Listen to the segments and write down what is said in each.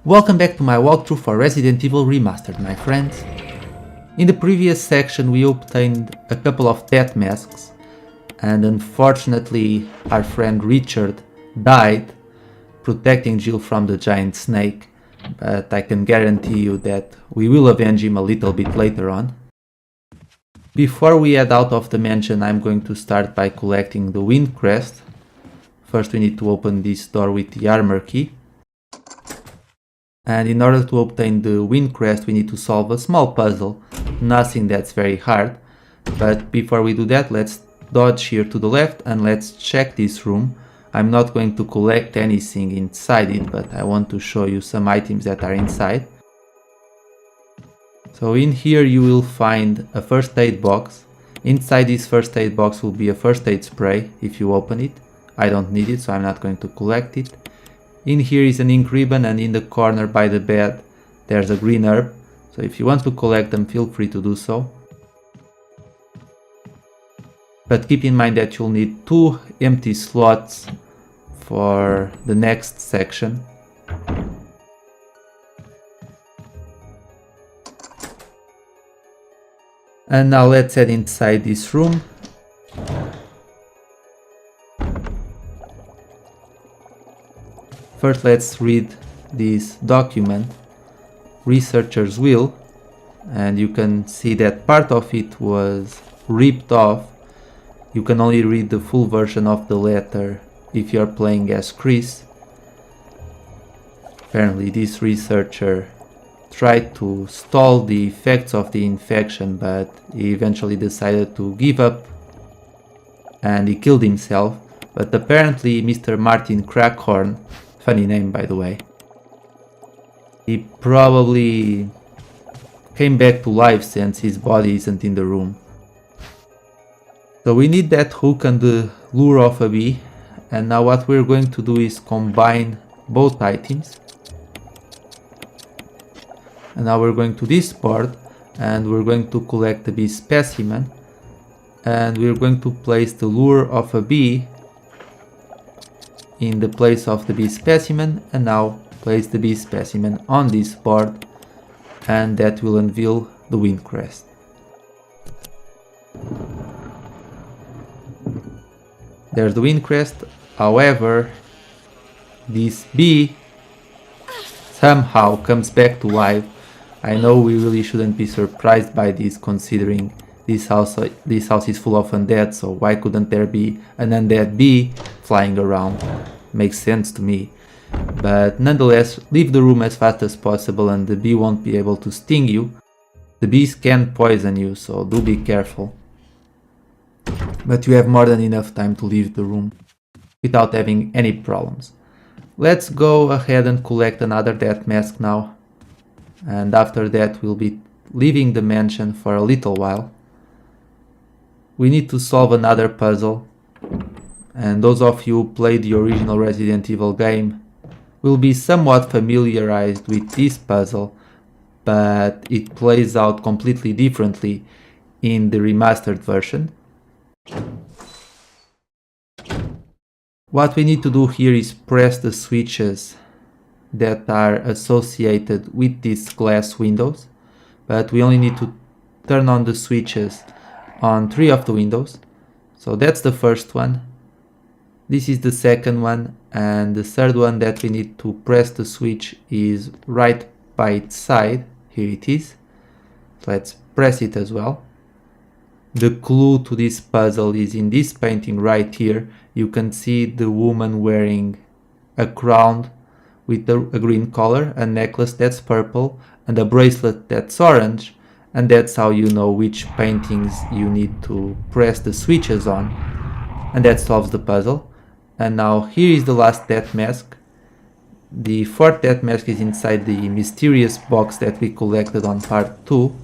Welcome back to my walkthrough for Resident Evil Remastered, my friends. In the previous section we obtained a couple of death masks, and unfortunately our friend Richard died protecting Jill from the giant snake, but I can guarantee you that we will avenge him a little bit later on. Before we head out of the mansion, I'm going to start by collecting the Windcrest. First we need to open this door with the armor key. And in order to obtain the Windcrest we need to solve a small puzzle, nothing that's very hard. But before we do that, let's dodge here to the left and let's check this room. I'm not going to collect anything inside it, but I want to show you some items that are inside. So in here you will find a first aid box. Inside this first aid box will be a first aid spray if you open it. I don't need it, so I'm not going to collect it. In here is an ink ribbon, and in the corner by the bed there's a green herb. So if you want to collect them, feel free to do so. But keep in mind that you'll need 2 empty slots for the next section. And now let's head inside this room. First let's read this document, Researcher's Will, and you can see that part of it was ripped off. You can only read the full version of the letter if you are playing as Chris. Apparently this researcher tried to stall the effects of the infection, but he eventually decided to give up and he killed himself. But apparently Mr. Martin Crackhorn, funny name by the way, he probably came back to life since his body isn't in the room. So we need that hook and the lure of a bee, and now what we're going to do is combine both items. And now we're going to this board and we're going to collect the bee specimen, and we're going to place the lure of a bee in the place of the bee specimen, and now place the bee specimen on this board, and that will unveil the Windcrest. There's the Windcrest. However, this bee somehow comes back to life. I know we really shouldn't be surprised by this, considering this house is full of undead, so why couldn't there be an undead bee flying around? Makes sense to me. But nonetheless, leave the room as fast as possible and the bee won't be able to sting you. The bees can poison you, so do be careful. But you have more than enough time to leave the room without having any problems. Let's go ahead and collect another death mask now. And after that we'll be leaving the mansion for a little while. We need to solve another puzzle, and those of you who played the original Resident Evil game will be somewhat familiarized with this puzzle, but it plays out completely differently in the remastered version. What we need to do here is press the switches that are associated with these glass windows, but we only need to turn on the switches on 3 of the windows. So that's the first one, this is the second one, and the third one that we need to press the switch is right by its side. Here it is. So let's press it as well. The clue to this puzzle is in this painting right here. You can see the woman wearing a crown with a green collar, a necklace that's purple, and a bracelet that's orange, and that's how you know which paintings you need to press the switches on, and that solves the puzzle. And now here is the last death mask. The 4th death mask is inside the mysterious box that we collected on part 2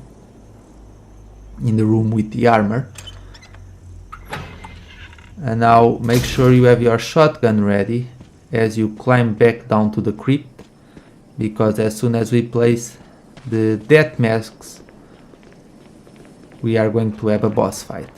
in the room with the armor. And now make sure you have your shotgun ready as you climb back down to the crypt, because as soon as we place the death masks we are going to have a boss fight.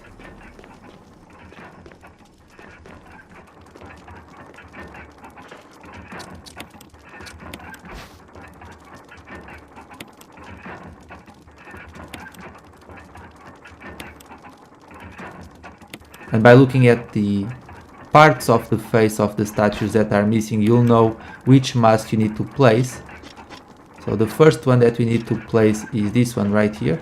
And by looking at the parts of the face of the statues that are missing, you'll know which mask you need to place. So the first one that we need to place is this one right here.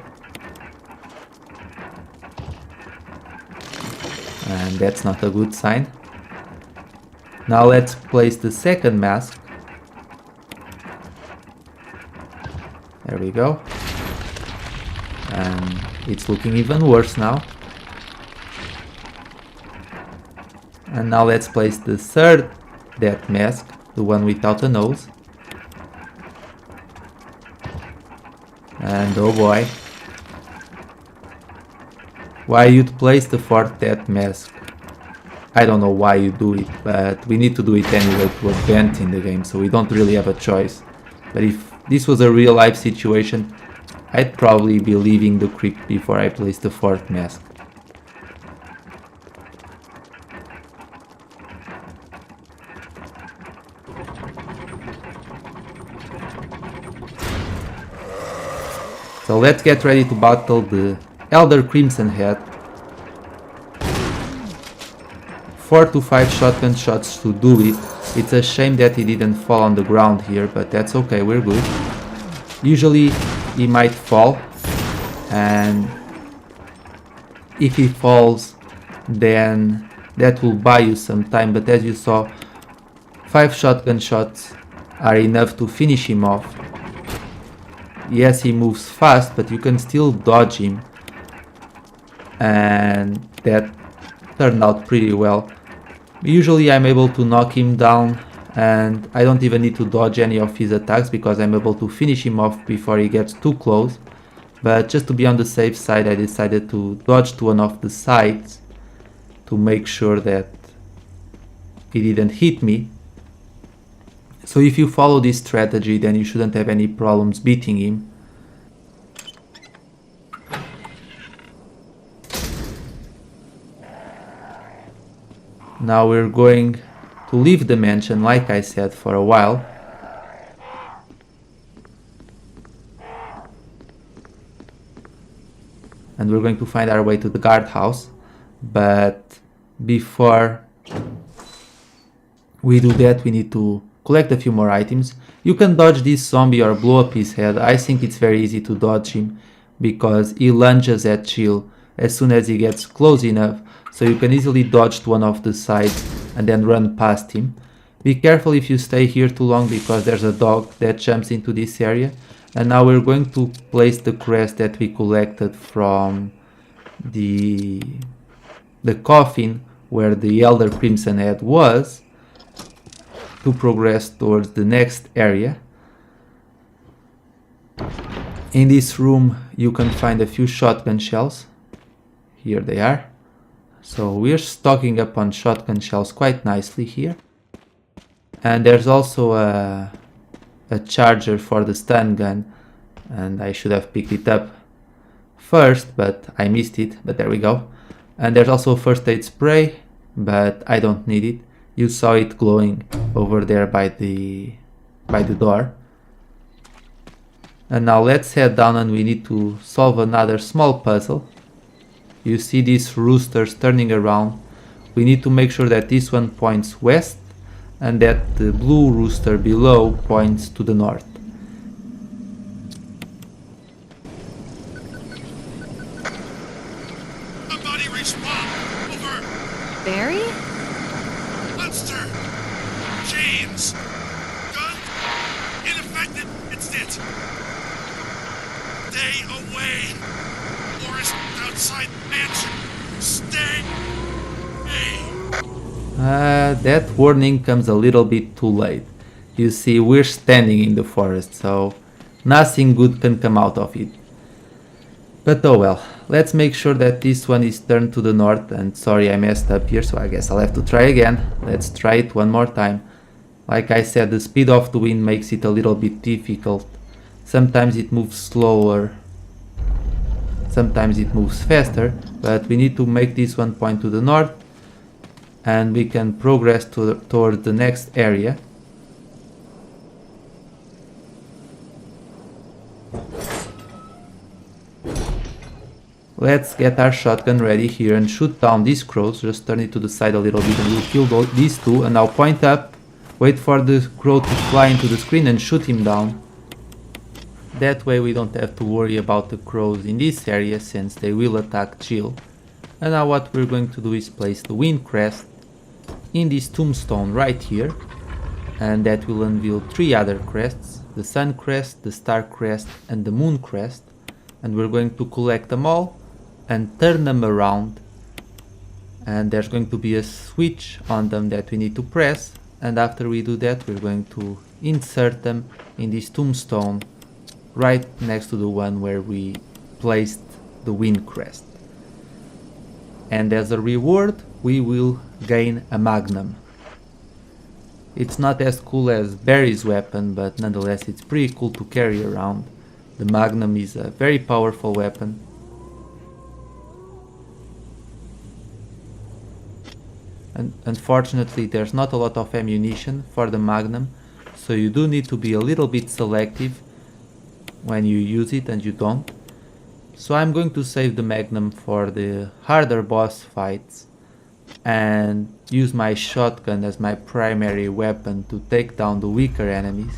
And that's not a good sign. Now let's place the second mask. There we go. And it's looking even worse now. And now let's place the third death mask, the one without a nose. And oh boy. Why you'd place the fourth death mask? I don't know why you do it, but we need to do it anyway to advance in the game, so we don't really have a choice. But if this was a real life situation, I'd probably be leaving the crypt before I place the fourth mask. So let's get ready to battle the Elder Crimson Head. 4 to 5 shotgun shots to do it. It's a shame that he didn't fall on the ground here, but that's okay, we're good. Usually he might fall, and if he falls then that will buy you some time, but as you saw, 5 shotgun shots are enough to finish him off. Yes, he moves fast, but you can still dodge him, and that turned out pretty well. Usually I'm able to knock him down and I don't even need to dodge any of his attacks because I'm able to finish him off before he gets too close. But just to be on the safe side, I decided to dodge to one of the sides to make sure that he didn't hit me. So if you follow this strategy, then you shouldn't have any problems beating him. Now we're going to leave the mansion, like I said, for a while. And we're going to find our way to the guardhouse. But before we do that, we need to collect a few more items. You can dodge this zombie or blow up his head. I think it's very easy to dodge him because he lunges at Chill as soon as he gets close enough. So you can easily dodge to one of the sides and then run past him. Be careful if you stay here too long because there's a dog that jumps into this area. And now we're going to place the crest that we collected from the coffin where the Elder Crimson Head was to progress towards the next area. In this room you can find a few shotgun shells. Here they are. So we're stocking up on shotgun shells quite nicely here. And there's also a charger for the stun gun, and I should have picked it up first, but I missed it, but there we go. And there's also a first aid spray, but I don't need it. You saw it glowing over there by the door. And now let's head down and we need to solve another small puzzle. You see these roosters turning around. We need to make sure that this one points west and that the blue rooster below points to the north. Somebody respawn! Over! Barry? Monster! Chains! Gun! Infected! It's it! Stay away! Forest outside mansion! Stay! Hey! That warning comes a little bit too late. You see, we're standing in the forest, so nothing good can come out of it. But oh well, let's make sure that this one is turned to the north, and sorry I messed up here, so I guess I'll have to try again. Let's try it one more time. Like I said, the speed of the wind makes it a little bit difficult. Sometimes it moves slower, sometimes it moves faster, but we need to make this one point to the north and we can progress towards the next area. Let's get our shotgun ready here and shoot down these crows. Just turn it to the side a little bit and we'll kill these two. And now point up, wait for the crow to fly into the screen and shoot him down. That way we don't have to worry about the crows in this area since they will attack Jill. And now what we're going to do is place the Windcrest in this tombstone right here. And that will unveil 3 other crests, the Sun Crest, the Star Crest and the Moon Crest. And we're going to collect them all and turn them around. And there's going to be a switch on them that we need to press. And after we do that, we're going to insert them in this tombstone right next to the one where we placed the Windcrest. And as a reward, we will gain a Magnum. It's not as cool as Barry's weapon, but nonetheless it's pretty cool to carry around. The Magnum is a very powerful weapon. And unfortunately there's not a lot of ammunition for the Magnum, so you do need to be a little bit selective when you use it and you don't. So I'm going to save the Magnum for the harder boss fights and use my shotgun as my primary weapon to take down the weaker enemies.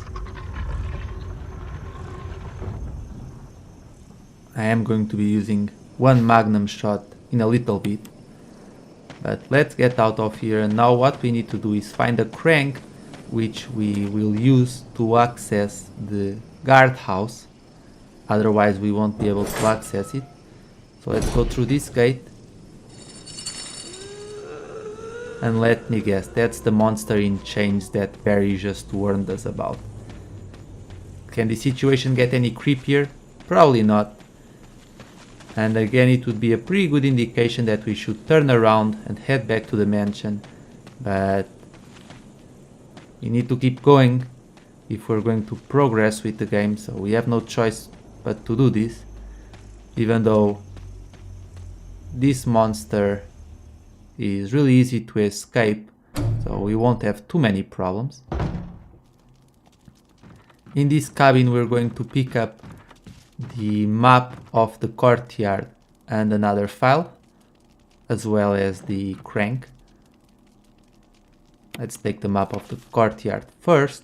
I am going to be using 1 Magnum shot in a little bit. But let's get out of here, and now what we need to do is find a crank which we will use to access the guardhouse. Otherwise we won't be able to access it. So let's go through this gate. And let me guess, that's the monster in chains that Barry just warned us about. Can the situation get any creepier? Probably not. And again, it would be a pretty good indication that we should turn around and head back to the mansion. But we need to keep going if we're going to progress with the game, so we have no choice but to do this. Even though this monster is really easy to escape, so we won't have too many problems. In this cabin we're going to pick up the map of the courtyard and another file, as well as the crank. Let's take the map of the courtyard first.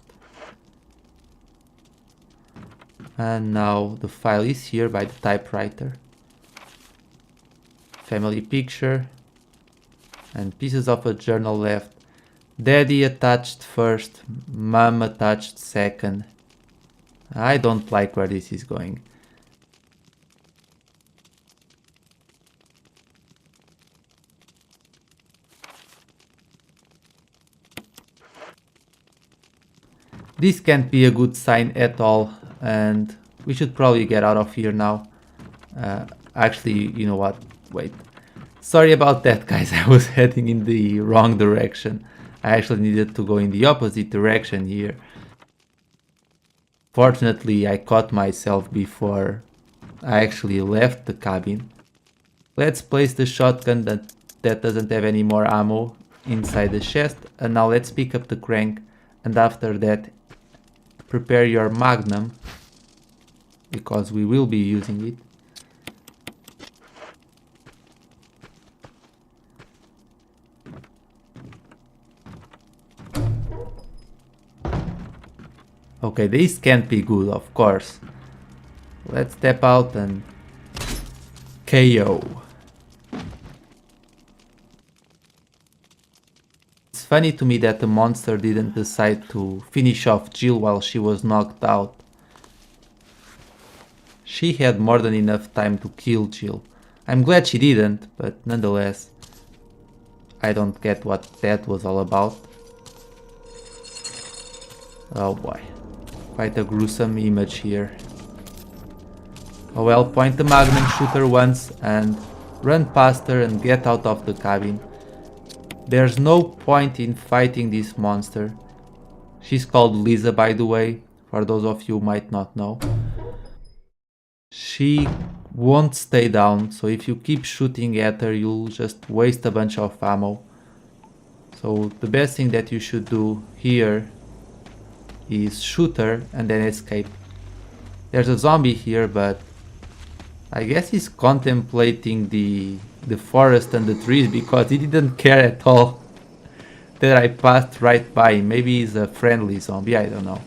And now the file is here by the typewriter. Family picture and pieces of a journal left. Daddy attached first, Mom attached second. I don't like where this is going. This can't be a good sign at all, and we should probably get out of here now. Actually, you know what? Wait. Sorry about that, guys. I was heading in the wrong direction. I actually needed to go in the opposite direction here. Fortunately, I caught myself before I actually left the cabin. Let's place the shotgun that doesn't have any more ammo inside the chest. And now let's pick up the crank. And after that, prepare your Magnum, because we will be using it. Okay, this can't be good, of course. Let's step out and KO. It's funny to me that the monster didn't decide to finish off Jill while she was knocked out. She had more than enough time to kill Jill. I'm glad she didn't, but nonetheless, I don't get what that was all about. Oh boy, quite a gruesome image here. Oh well, point the Magnum shooter once and run past her and get out of the cabin. There's no point in fighting this monster. She's called Lisa, by the way, for those of you who might not know. She won't stay down, so if you keep shooting at her, you'll just waste a bunch of ammo. So the best thing that you should do here is shoot her and then escape. There's a zombie here, but I guess he's contemplating the forest and the trees because he didn't care at all that I passed right by him. Maybe he's a friendly zombie, I don't know.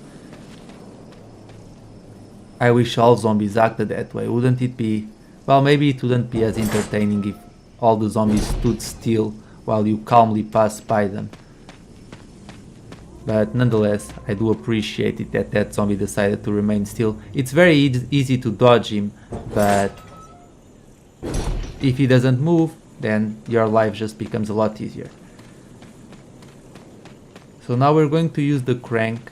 I wish all zombies acted that way. Wouldn't it be... Well, maybe it wouldn't be as entertaining if all the zombies stood still while you calmly passed by them. But nonetheless, I do appreciate it that that zombie decided to remain still. It's very easy to dodge him, but if he doesn't move, then your life just becomes a lot easier. So now we're going to use the crank,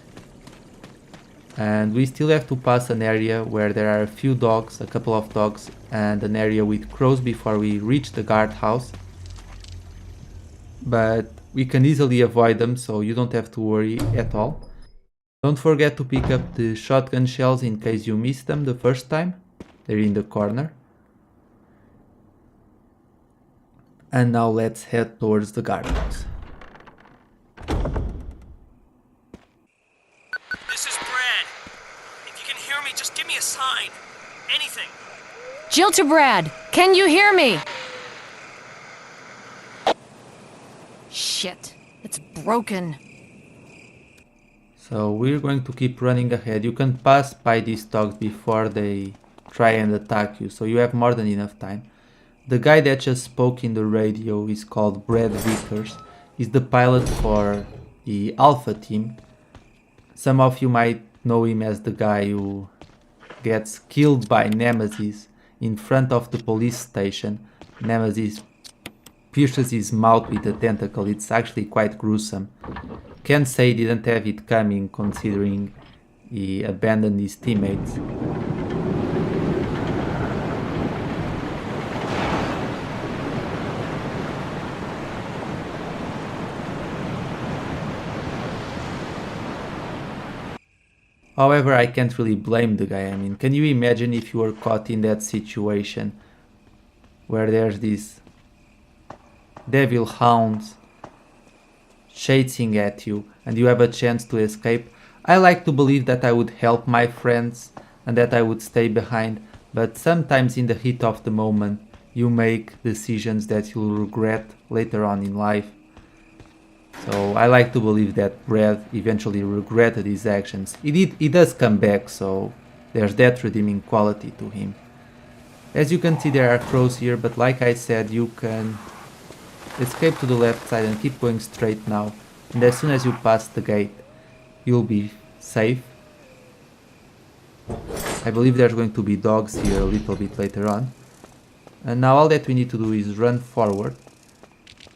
and we still have to pass an area where there are a few dogs, a couple of dogs, and an area with crows before we reach the guardhouse. But we can easily avoid them, so you don't have to worry at all. Don't forget to pick up the shotgun shells in case you missed them the first time. They're in the corner. And now let's head towards the guardhouse. This is Brad. If you can hear me, just give me a sign. Anything. Jill to Brad, can you hear me? Shit, it's broken. So we're going to keep running ahead. You can pass by these dogs before they try and attack you, so you have more than enough time. The guy that just spoke in the radio is called Brad Vickers. He's the pilot for the Alpha team. Some of you might know him as the guy who gets killed by Nemesis in front of the police station. Nemesis pierces his mouth with a tentacle. It's actually quite gruesome. Can't say he didn't have it coming considering he abandoned his teammates. However, I can't really blame the guy. I mean, can you imagine if you were caught in that situation where there's these devil hounds chasing at you and you have a chance to escape? I like to believe that I would help my friends and that I would stay behind, but sometimes in the heat of the moment you make decisions that you'll regret later on in life. So I like to believe that Brad eventually regretted his actions. He does come back, so there's that redeeming quality to him. As you can see, there are crows here, but like I said, you can escape to the left side and keep going straight now. And as soon as you pass the gate, you'll be safe. I believe there's going to be dogs here a little bit later on. And now all that we need to do is run forward.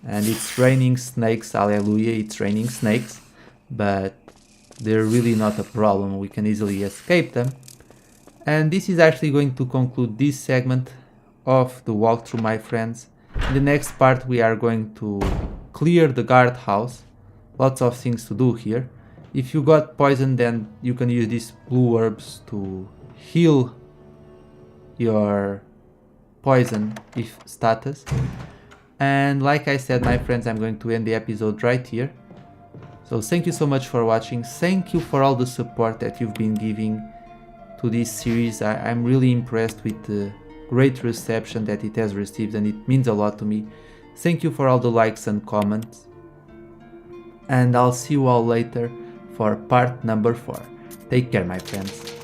And it's raining snakes, hallelujah, it's raining snakes, but they're really not a problem, we can easily escape them. And this is actually going to conclude this segment of the walkthrough, my friends. In the next part we are going to clear the guardhouse, lots of things to do here. If you got poisoned, then you can use these blue herbs to heal your poison if status. And like I said, my friends, I'm going to end the episode right here. So thank you so much for watching. Thank you for all the support that you've been giving to this series. I'm really impressed with the great reception that it has received, and it means a lot to me. Thank you for all the likes and comments. And I'll see you all later for part number 4. Take care, my friends.